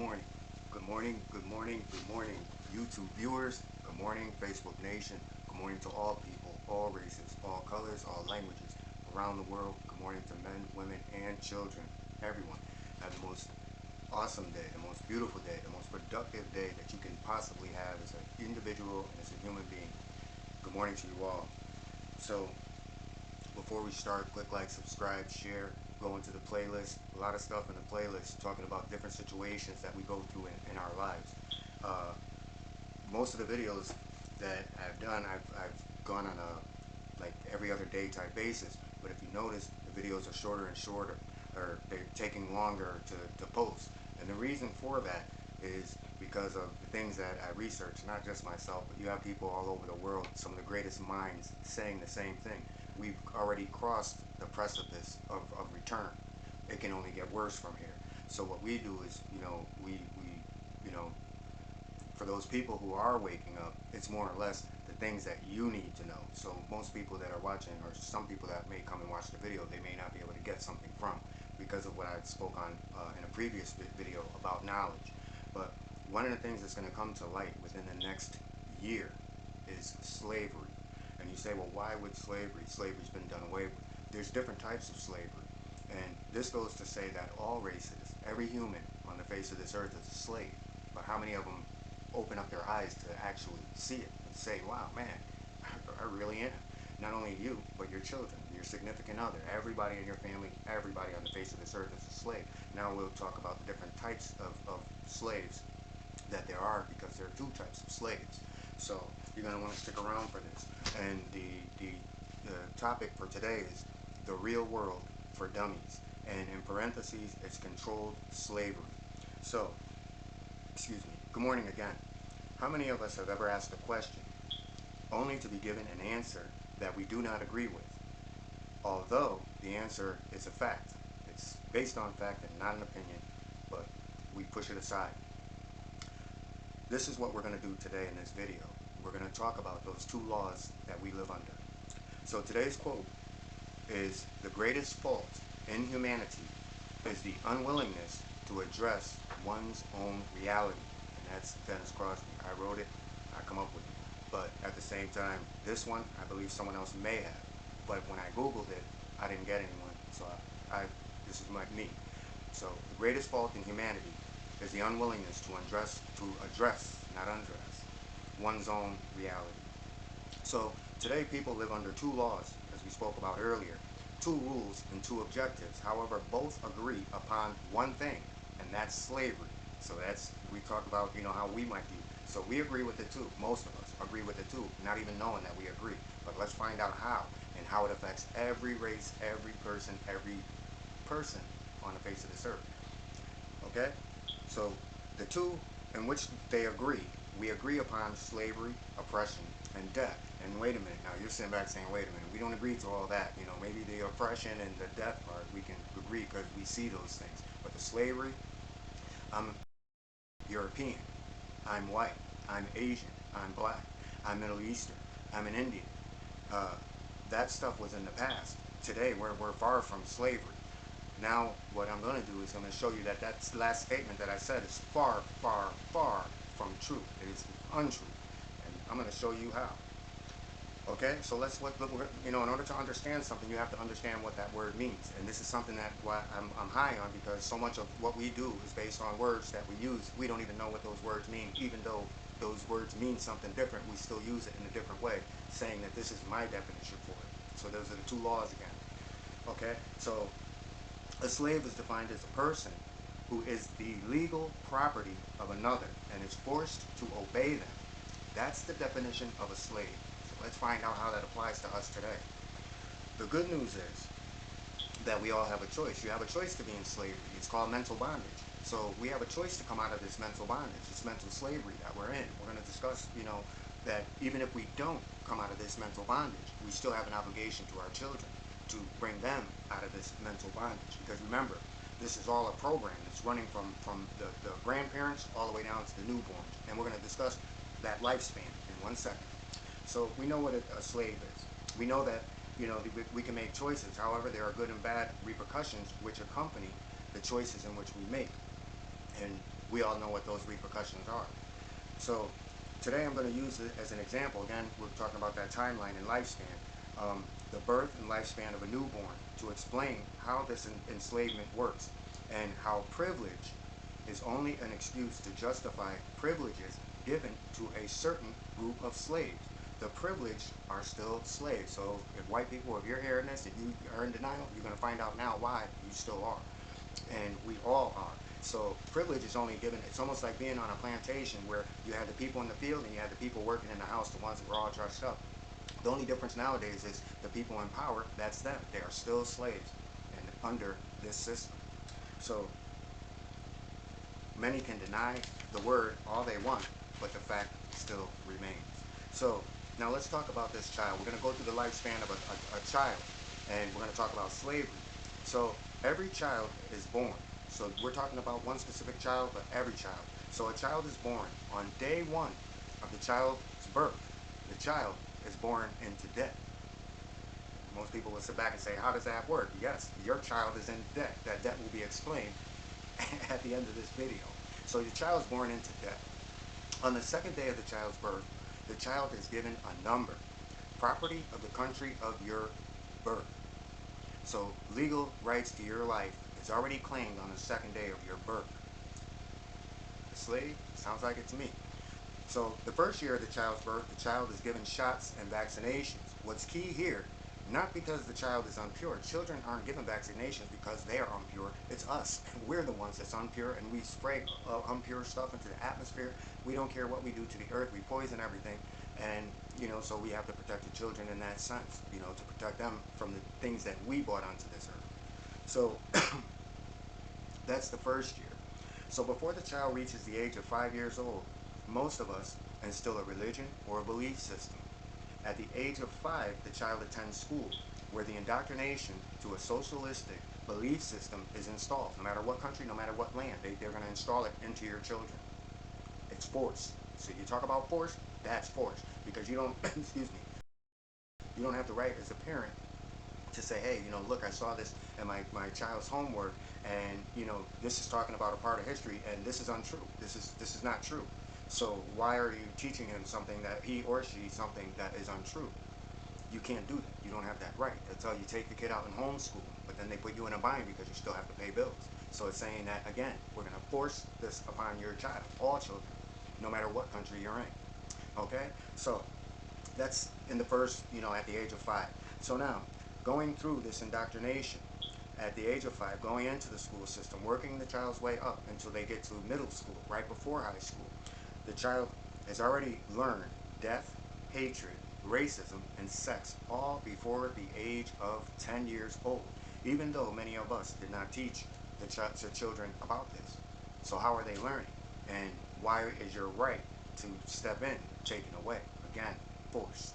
morning. Good morning, good morning, good morning, YouTube viewers. Good morning, Facebook Nation. Good morning to all people, all races, all colors, all languages around the world. Good morning to men, women, and children. Everyone. Have the most awesome day, the most beautiful day, the most productive day that you can possibly have as an individual and as a human being. Good morning to you all. So, before we start, click like, subscribe, share, go into the playlist. A lot of stuff in the playlist talking about different situations that we go through in our lives. Most of the videos that I've done, I've gone on a like every other day type basis. But if you notice, the videos are shorter and shorter, or they're taking longer to post. And the reason for that is because of the things that I research, not just myself, but you have people all over the world, some of the greatest minds saying the same thing. We've already crossed the precipice of return. It can only get worse from here. So what we do is, we for those people who are waking up, it's more or less the things that you need to know. So most people that are watching, or some people that may come and watch the video, they may not be able to get something from, because of what I spoke on in a previous video about knowledge. But one of the things that's going to come to light within the next year is slavery. And you say, well, why would slavery? Slavery's been done away with. There's different types of slavery. And this goes to say that all races, every human on the face of this earth is a slave. But how many of them open up their eyes to actually see it and say, wow, man, I really am. Not only you, but your children, your significant other, everybody in your family, everybody on the face of this earth is a slave. Now we'll talk about the different types of slaves that there are, because there are two types of slaves. So you're going to want to stick around for this. And the topic for today is the real world for dummies. And in parentheses, it's controlled slavery. So, excuse me, good morning again. How many of us have ever asked a question only to be given an answer that we do not agree with, although the answer is a fact? It's based on fact and not an opinion, but we push it aside. This is what we're going to do today in this video. We're going to talk about those two laws that we live under. So today's quote is, the greatest fault in humanity is the unwillingness to address one's own reality. And that's Dennis Crosby. I wrote it, I come up with it. But at the same time, this one, I believe someone else may have. But when I Googled it, I didn't get anyone. So this is me. So the greatest fault in humanity is the unwillingness to address, not undress, one's own reality. So today people live under two laws, as we spoke about earlier, two rules and two objectives. However, both agree upon one thing, and that's slavery. So we talk about, how we might be. So we agree with it too. Most of us agree with it too, not even knowing that we agree. But let's find out how, and how it affects every race, every person on the face of this earth. Okay? So the two in which they agree, we agree upon slavery, oppression, and death. And wait a minute, now you're sitting back saying, wait a minute, we don't agree to all that. Maybe the oppression and the death part, we can agree because we see those things. But the slavery, I'm European, I'm white, I'm Asian, I'm black, I'm Middle Eastern, I'm an Indian. That stuff was in the past. Today, we're far from slavery. Now, what I'm going to do is I'm going to show you that last statement that I said is far, far, far from true. It is untrue. And I'm going to show you how. Okay? So in order to understand something, you have to understand what that word means. And this is something that I'm high on, because so much of what we do is based on words that we use. We don't even know what those words mean. Even though those words mean something different, we still use it in a different way, saying that this is my definition for it. So those are the two laws again. Okay? So a slave is defined as a person who is the legal property of another and is forced to obey them. That's the definition of a slave. So let's find out how that applies to us today. The good news is that we all have a choice. You have a choice to be in slavery. It's called mental bondage. So we have a choice to come out of this mental bondage, this mental slavery that we're in. We're going to discuss, that even if we don't come out of this mental bondage, we still have an obligation to our children to bring them out of this mental bondage. Because remember, this is all a program that's running from the grandparents all the way down to the newborns. And we're going to discuss that lifespan in 1 second. So we know what a slave is. We know that, we can make choices. However, there are good and bad repercussions which accompany the choices in which we make. And we all know what those repercussions are. So today I'm going to use it as an example. Again, we're talking about that timeline and lifespan, the birth and lifespan of a newborn, to explain how this enslavement works and how privilege is only an excuse to justify privileges given to a certain group of slaves. The privileged are still slaves. So if white people, if you're hearing this and you are in denial, you're going to find out now why you still are. And we all are. So privilege is only given, it's almost like being on a plantation where you had the people in the field and you had the people working in the house, the ones that were all dressed up. The only difference nowadays is the people in power, that's them. They are still slaves and under this system. So many can deny the word all they want, but the fact still remains. So now let's talk about this child. We're going to go through the lifespan of a child, and we're going to talk about slavery. So every child is born. So we're talking about one specific child, but every child. So a child is born on day one of the child's birth. The child is born into debt. Most people will sit back and say, how does that work? Yes, your child is in debt. That debt will be explained at the end of this video. So the child is born into debt. On the second day of the child's birth, the child is given a number, property of the country of your birth. So legal rights to your life is already claimed on the second day of your birth. A slave? Sounds like it to me. So the first year of the child's birth, the child is given shots and vaccinations. What's key here, not because the child is impure. Children aren't given vaccinations because they are impure. It's us. We're the ones that's impure, and we spray impure stuff into the atmosphere. We don't care what we do to the earth. We poison everything. And, so we have to protect the children in that sense, to protect them from the things that we brought onto this earth. So that's the first year. So before the child reaches the age of 5 years old, most of us instill a religion or a belief system. At the age of 5, the child attends school, where the indoctrination to a socialistic belief system is installed. No matter what country, no matter what land, they're going to install it into your children. It's force. So you talk about force, that's force. Because you don't, excuse me, you don't have the right as a parent to say, hey, look, I saw this in my child's homework, and, this is talking about a part of history, and this is untrue. This is not true. So why are you teaching him something that he or she, something that is untrue? You can't do that. You don't have that right. That's how you take the kid out and homeschool, but then they put you in a bind because you still have to pay bills. So it's saying that, again, we're going to force this upon your child, all children, no matter what country you're in. Okay? So that's in the first, at the age of 5. So now, going through this indoctrination, at the age of 5, going into the school system, working the child's way up until they get to middle school, right before high school, the child has already learned death, hatred, racism, and sex, all before the age of 10 years old, even though many of us did not teach the children about this. So how are they learning? And why is your right to step in taken away? Again, force.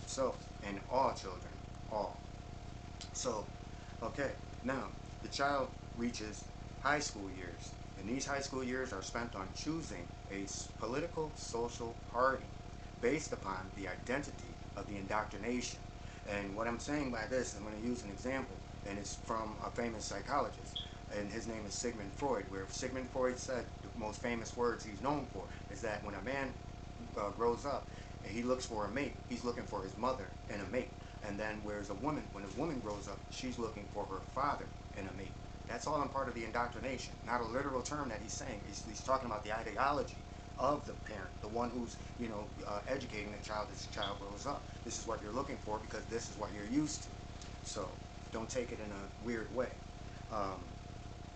So, and all children, all. So, okay, now the child reaches high school years, and these high school years are spent on choosing a political social party based upon the identity of the indoctrination. And what I'm saying by this, I'm going to use an example, and it's from a famous psychologist, and his name is Sigmund Freud, where Sigmund Freud said the most famous words he's known for is that when a man grows up and he looks for a mate, he's looking for his mother and a mate. And then whereas when a woman grows up, she's looking for her father and a mate. That's all in part of the indoctrination, not a literal term that he's saying. He's talking about the ideology of the parent, the one who's, educating the child as the child grows up. This is what you're looking for because this is what you're used to. So don't take it in a weird way.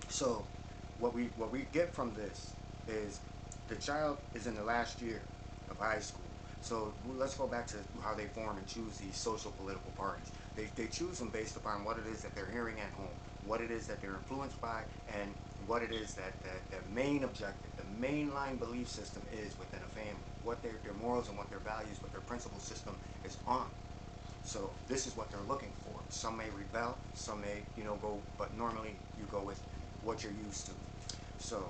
So what we get from this is the child is in the last year of high school. So let's go back to how they form and choose these social political parties. They choose them based upon what it is that they're hearing at home, what it is that they're influenced by, and what it is that their main objective, the mainline belief system is within a family, what their morals and what their values, what their principle system is on. So this is what they're looking for. Some may rebel, some may, go, but normally you go with what you're used to. So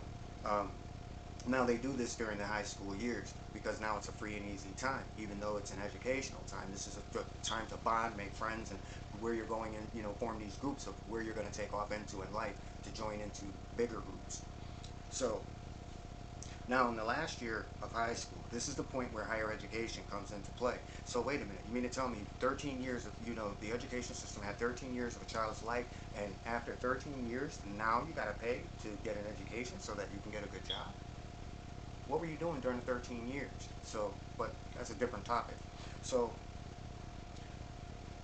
now they do this during the high school years because now it's a free and easy time, even though it's an educational time. This is a time to bond, make friends, and where you're going in, form these groups of where you're going to take off into in life to join into bigger groups. So Now, in the last year of high school, this is the point where higher education comes into play. So wait a minute, you mean to tell me 13 years of, the education system had 13 years of a child's life, and after 13 years, now you gotta pay to get an education so that you can get a good job? What were you doing during the 13 years? So, but that's a different topic. So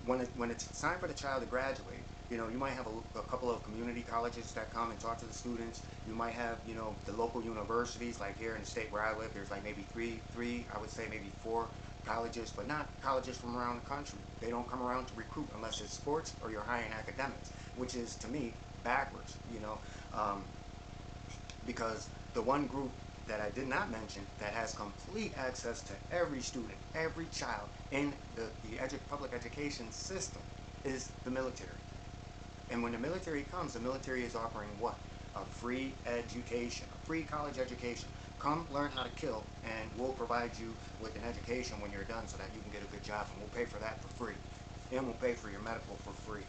when it's time for the child to graduate, you might have a couple of community colleges that come and talk to the students. You might have, the local universities, like here in the state where I live, there's like maybe three, I would say maybe four colleges, but not colleges from around the country. They don't come around to recruit unless it's sports or you're high in academics, which is, to me, backwards, because the one group that I did not mention that has complete access to every student, every child in the public education system is the military. And when the military comes, the military is offering what? A free education, a free college education. Come learn how to kill, and we'll provide you with an education when you're done so that you can get a good job, and we'll pay for that for free. And we'll pay for your medical for free.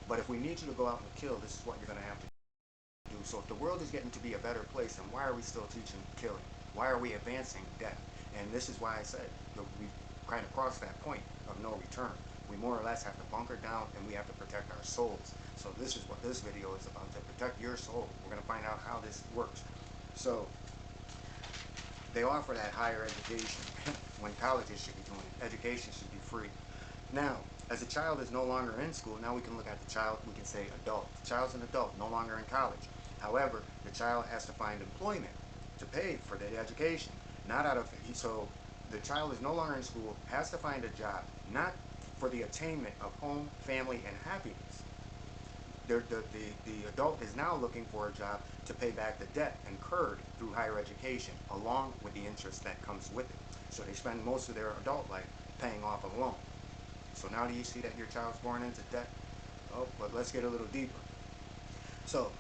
But if we need you to go out and kill, this is what you're going to have to do. So if the world is getting to be a better place, then why are we still teaching killing? Why are we advancing death? And this is why I said we've kind of crossed that point of no return. We more or less have to bunker down, and we have to protect our souls. So this is what this video is about, to protect your soul. We're going to find out how this works. So they offer that higher education when colleges should be doing it. Education should be free. Now, as a child is no longer in school, now we can look at the child, we can say adult. The child's an adult, no longer in college. However, the child has to find employment to pay for their education. Not out of, so the child is no longer in school, has to find a job, not for the attainment of home, family, and happiness. The adult is now looking for a job to pay back the debt incurred through higher education, along with the interest that comes with it. So they spend most of their adult life paying off a loan. So now do you see that your child's born into debt? Oh, but let's get a little deeper. So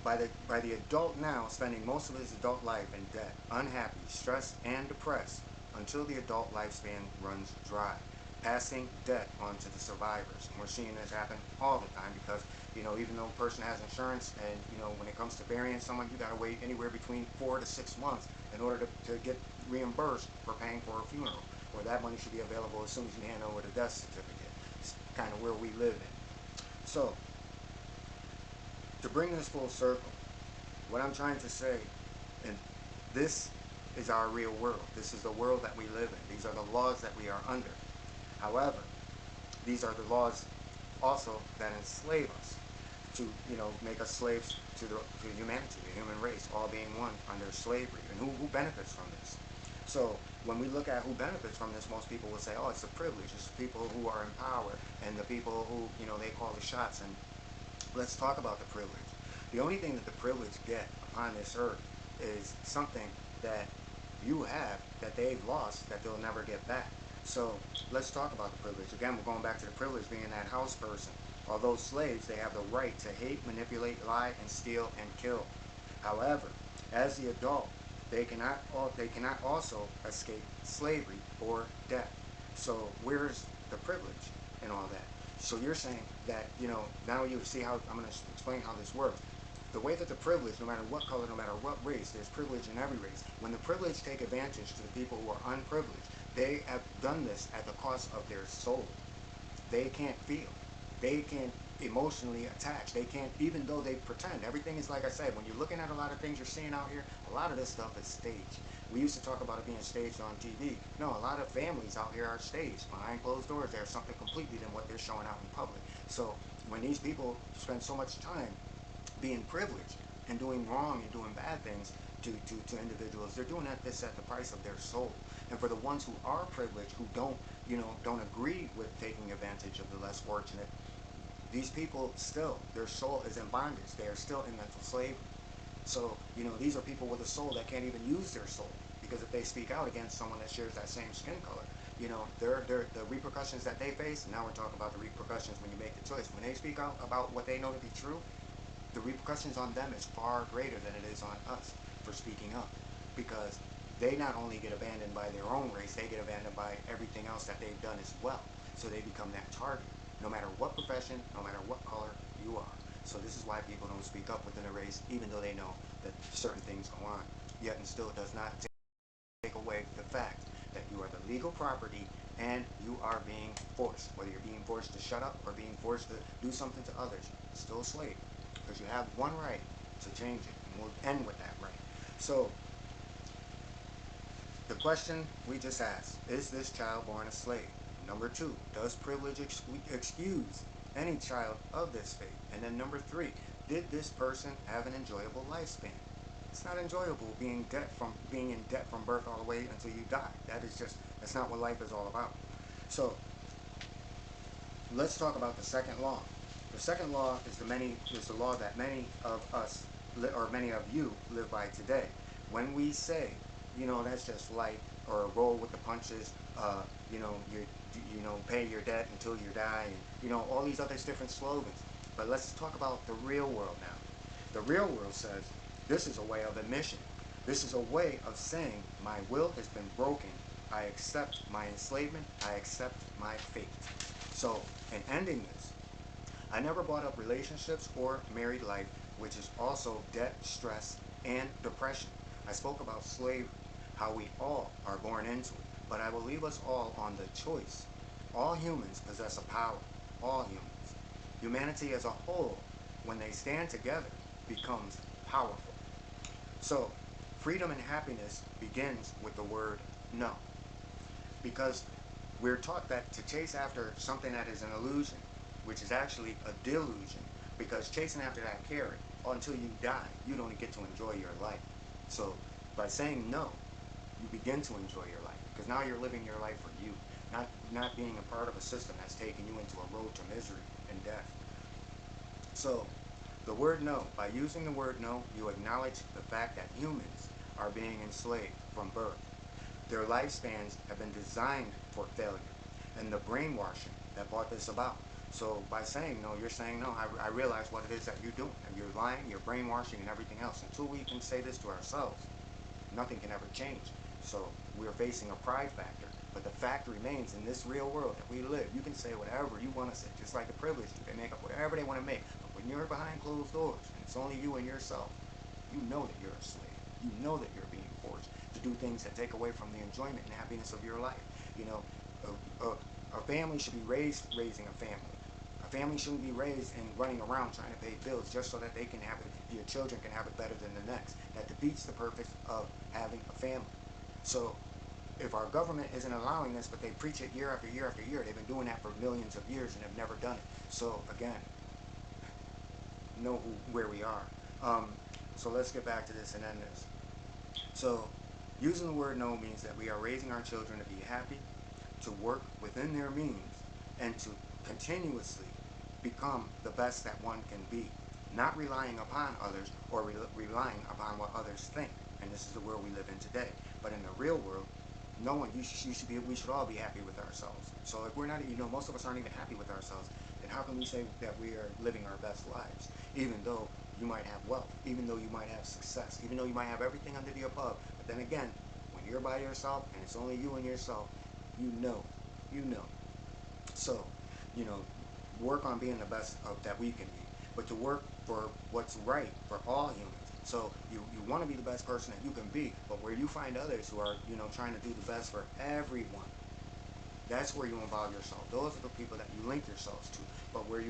by the adult now spending most of his adult life in debt, unhappy, stressed, and depressed, until the adult lifespan runs dry, passing debt on to the survivors. And we're seeing this happen all the time because, even though a person has insurance and, when it comes to burying someone, you got to wait anywhere between 4 to 6 months in order to get reimbursed for paying for a funeral, or that money should be available as soon as you hand over the death certificate. It's kind of where we live in. So, to bring this full circle, what I'm trying to say, and this is our real world. This is the world that we live in. These are the laws that we are under. However, these are the laws also that enslave us to, make us slaves to humanity, the human race, all being one under slavery. And who benefits from this? So when we look at who benefits from this, most people will say, oh, it's the privilege. It's the people who are in power and the people who, they call the shots. And let's talk about the privilege. The only thing that the privileged get upon this earth is something that you have that they've lost that they'll never get back. So let's talk about the privilege. Again, we're going back to the privilege being that house person. Although slaves, they have the right to hate, manipulate, lie, and steal and kill. However, as the adult, they cannot also escape slavery or death. So where's the privilege in all that? So you're saying that, now you see how, I'm going to explain how this works. The way that the privilege, no matter what color, no matter what race, there's privilege in every race. When the privileged take advantage to the people who are unprivileged, they have done this at the cost of their soul. They can't feel. They can't emotionally attach. They can't, even though they pretend. Everything is, like I said, when you're looking at a lot of things you're seeing out here, a lot of this stuff is staged. We used to talk about it being staged on TV. No, a lot of families out here are staged. Behind closed doors, there's something completely than what they're showing out in public. So when these people spend so much time being privileged and doing wrong and doing bad things to individuals, they're doing this at the price of their soul. And for the ones who are privileged, who don't agree with taking advantage of the less fortunate, these people still, their soul is in bondage. They are still in mental slavery. So, these are people with a soul that can't even use their soul, because if they speak out against someone that shares that same skin color, the repercussions that they face. And now we're talking about the repercussions when you make the choice. When they speak out about what they know to be true, the repercussions on them is far greater than it is on us for speaking up, because they not only get abandoned by their own race, they get abandoned by everything else that they've done as well. So they become that target, no matter what profession, no matter what color you are. So this is why people don't speak up within a race, even though they know that certain things go on, yet and still does not take away the fact that you are the legal property and you are being forced. Whether you're being forced to shut up or being forced to do something to others, still a slave. Because you have one right to change it, and we'll end with that right. So, the question we just asked, is this child born a slave? Number 2, does privilege excuse any child of this faith? And then number 3, did this person have an enjoyable lifespan? It's not enjoyable being in debt from birth all the way until you die. That's not what life is all about. So let's talk about the second law. The second law is the law that many of us or many of you live by today. When we say, that's just light, or roll with the punches, pay your debt until you die, and all these other different slogans. But let's talk about the real world now. The real world says this is a way of admission. This is a way of saying my will has been broken. I accept my enslavement. I accept my fate. So, in ending this, I never brought up relationships or married life, which is also debt, stress, and depression. I spoke about slavery, how we all are born into it, but I will leave us all on the choice. All humans possess a power. All humans. Humanity as a whole, when they stand together, becomes powerful. So, freedom and happiness begins with the word no. Because we're taught that to chase after something that is an illusion, which is actually a delusion, because chasing after that carrot until you die, you don't get to enjoy your life. So, by saying no, you begin to enjoy your life, because now you're living your life for you, not being a part of a system that's taking you into a road to misery and death. So, the word no, by using the word no, you acknowledge the fact that humans are being enslaved from birth. Their lifespans have been designed for failure, and the brainwashing that brought this about. So by saying no, you're saying no, I realize what it is that you're doing. And you're lying, you're brainwashing, and everything else. Until we can say this to ourselves, nothing can ever change. So we're facing a pride factor. But the fact remains, in this real world that we live, you can say whatever you want to say, just like the privileged. They make up whatever they want to make. But when you're behind closed doors, and it's only you and yourself, you know that you're a slave. You know that you're being forced to do things that take away from the enjoyment and happiness of your life. A family should be raising a family. A family shouldn't be raised and running around trying to pay bills just so that they can have it, your children can have it better than the next. That defeats the purpose of having a family. So, if our government isn't allowing this, but they preach it year after year after year, they've been doing that for millions of years and have never done it. So, again, know where we are. So let's get back to this and end this. So, using the word no means that we are raising our children to be happy, to work within their means, and to continuously become the best that one can be, not relying upon others or relying upon what others think. And this is the world we live in today. But in the real world, we should all be happy with ourselves. So if we're not, most of us aren't even happy with ourselves, then how can we say that we are living our best lives? Even though you might have wealth, even though you might have success, even though you might have everything under the above. But then again, when you're by yourself and it's only you and yourself, you know. So, work on being the best that we can be, but to work for what's right for all humans. So you want to be the best person that you can be, but where you find others who are, trying to do the best for everyone, that's where you involve yourself. Those are the people that you link yourselves to. But where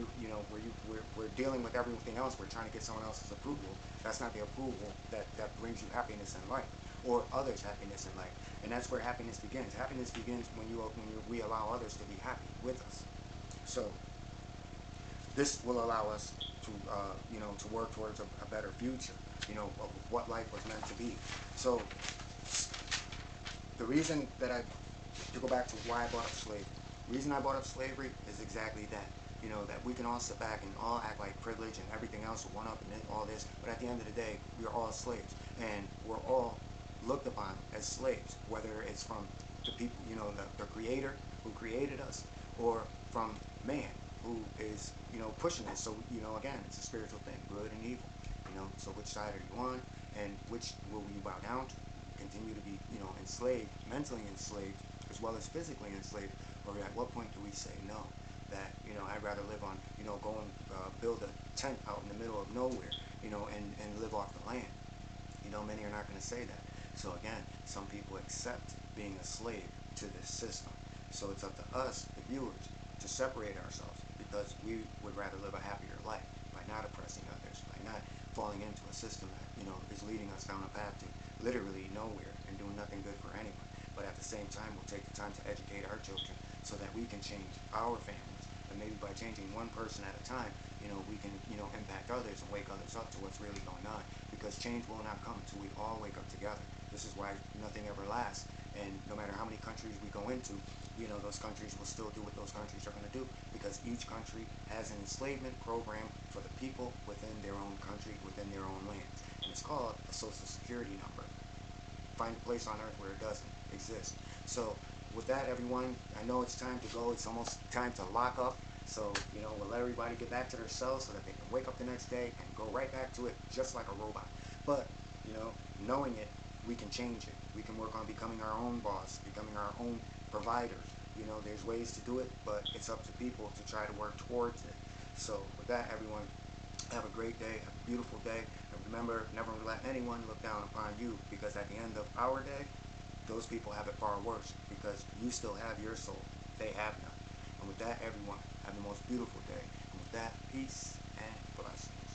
we're dealing with everything else, we're trying to get someone else's approval. That's not the approval that brings you happiness in life, or others' happiness in life. And that's where happiness begins. Happiness begins when we allow others to be happy with us. So this will allow us to work towards a better future, of what life was meant to be. So the reason that to go back to why I brought up slavery, the reason I brought up slavery is exactly that. That we can all sit back and all act like privilege and everything else, one up and all this, but at the end of the day, we are all slaves, and we're all looked upon as slaves, whether it's from the people, the creator who created us, or from man who is, pushing us. So, again, it's a spiritual thing, good and evil, so which side are you on, and which will you bow down to? Continue to be, enslaved, mentally enslaved, as well as physically enslaved, or at what point do we say no? That, I'd rather live on, go and build a tent out in the middle of nowhere, and live off the land. many are not going to say that. So again, some people accept being a slave to this system. So it's up to us, the viewers, to separate ourselves, because we would rather live a happier life by not oppressing others, by not falling into a system that, is leading us down a path to literally nowhere and doing nothing good for anyone. But at the same time, we'll take the time to educate our children so that we can change our families. And maybe by changing one person at a time, we can, impact others and wake others up to what's really going on. Because change will not come until we all wake up together. This is why nothing ever lasts. And no matter how many countries we go into, those countries will still do what those countries are going to do, because each country has an enslavement program for the people within their own country, within their own lands. And it's called a social security number. Find a place on earth where it doesn't exist. So with that, everyone, I know it's time to go. It's almost time to lock up. So, we'll let everybody get back to their cells so that they can wake up the next day and go right back to it just like a robot. But, knowing it, we can change it. We can work on becoming our own boss, becoming our own providers. There's ways to do it, but it's up to people to try to work towards it. So with that, everyone, have a great day, have a beautiful day, and remember, never let anyone look down upon you, because at the end of our day, those people have it far worse, because you still have your soul, they have none. And with that, everyone, have the most beautiful day. And with that, peace and blessings.